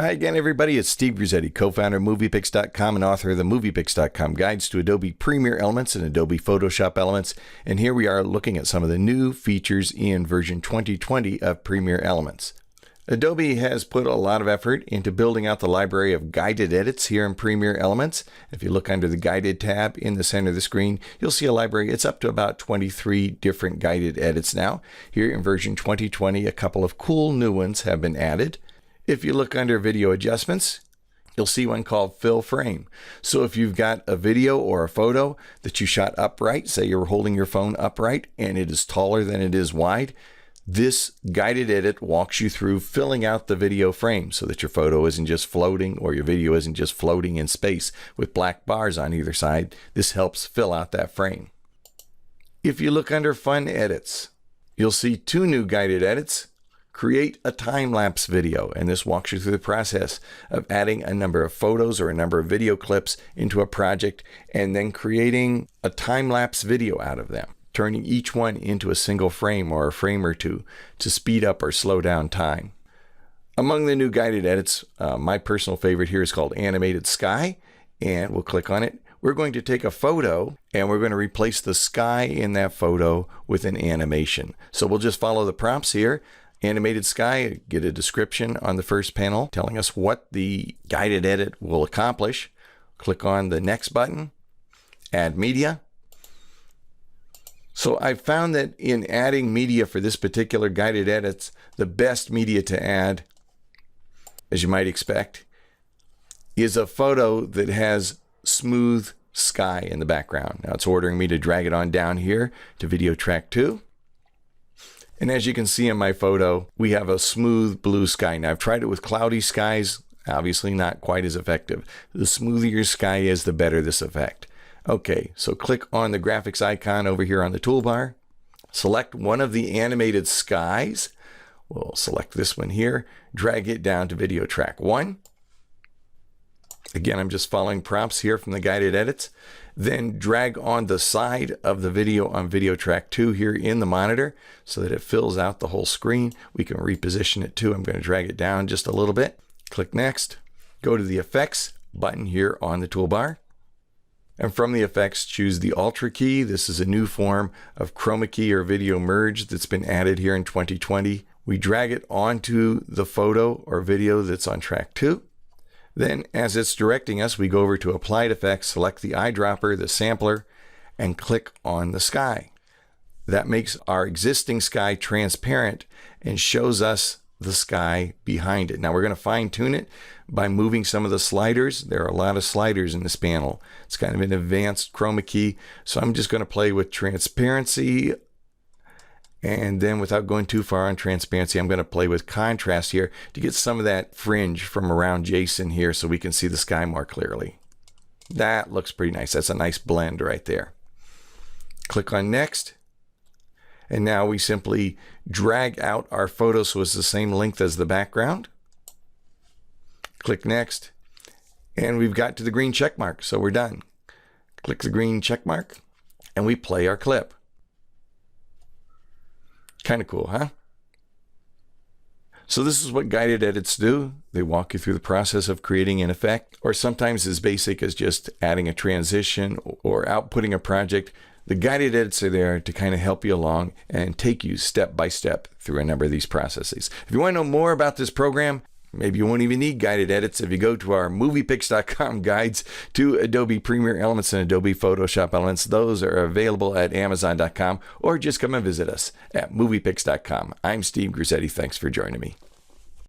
Hi again, everybody. It's Steve Grizzetti, co-founder of MoviePix.com and author of the MoviePix.com Guides to Adobe Premiere Elements and Adobe Photoshop Elements. And here we are looking at some of the new features in version 2020 of Premiere Elements. Adobe has put a lot of effort into building out the library of guided edits here in Premiere Elements. If you look under the Guided tab in the center of the screen, you'll see a library. It's up to about 23 different guided edits now. Here in version 2020, a couple of cool new ones have been added. If you look under Video Adjustments, you'll see one called Fill Frame. So if you've got a video or a photo that you shot upright, say you're holding your phone upright and it is taller than it is wide, this guided edit walks you through filling out the video frame so that your photo isn't just floating or your video isn't just floating in space with black bars on either side. This helps fill out that frame. If you look under Fun Edits, you'll see two new guided edits. Create a time-lapse video, and this walks you through the process of adding a number of photos or a number of video clips into a project and then creating a time-lapse video out of them, turning each one into a single frame or a frame or two to speed up or slow down time. Among the new guided edits, my personal favorite here is called Animated Sky, and we'll click on it. We're going to take a photo and we're going to replace the sky in that photo with an animation. So we'll just follow the prompts here. Animated sky, get a description on the first panel telling us what the guided edit will accomplish. Click on the next button, add media. So I found that in adding media for this particular guided edits, the best media to add, as you might expect, is a photo that has smooth sky in the background. Now it's ordering me to drag it on down here to video track 2. And as you can see in my photo, we have a smooth blue sky. Now I've tried it with cloudy skies, obviously not quite as effective. The smoother your sky is, the better this effect. Okay, so click on the graphics icon over here on the toolbar. Select one of the animated skies. We'll select this one here, drag it down to video track 1. Again, I'm just following prompts here from the guided edits. Then drag on the side of the video on video track 2 here in the monitor so that it fills out the whole screen. We can reposition it too. I'm going to drag it down just a little bit. Click Next. Go to the Effects button here on the toolbar. And from the effects, choose the Ultra key. This is a new form of chroma key or video merge that's been added here in 2020. We drag it onto the photo or video that's on track 2. Then, as it's directing us, we go over to Applied Effects, select the eyedropper, the sampler, and click on the sky. That makes our existing sky transparent and shows us the sky behind it. Now, we're going to fine-tune it by moving some of the sliders. There are a lot of sliders in this panel. It's kind of an advanced chroma key, so I'm just going to play with transparency. And then without going too far on transparency, I'm going to play with contrast here to get some of that fringe from around Jason here so we can see the sky more clearly. That looks pretty nice. That's a nice blend right there. Click on Next. And now we simply drag out our photo so it's the same length as the background. Click Next. And we've got to the green check mark, so we're done. Click the green check mark and we play our clip. Kind of cool, huh? So this is what guided edits do. They walk you through the process of creating an effect, or sometimes as basic as just adding a transition or outputting a project. The guided edits are there to kind of help you along and take you step by step through a number of these processes. If you want to know more about this program, maybe you won't even need guided edits if you go to our MoviePix.com guides to Adobe Premiere Elements and Adobe Photoshop Elements. Those are available at Amazon.com, or just come and visit us at MoviePix.com. I'm Steve Grizzetti. Thanks for joining me.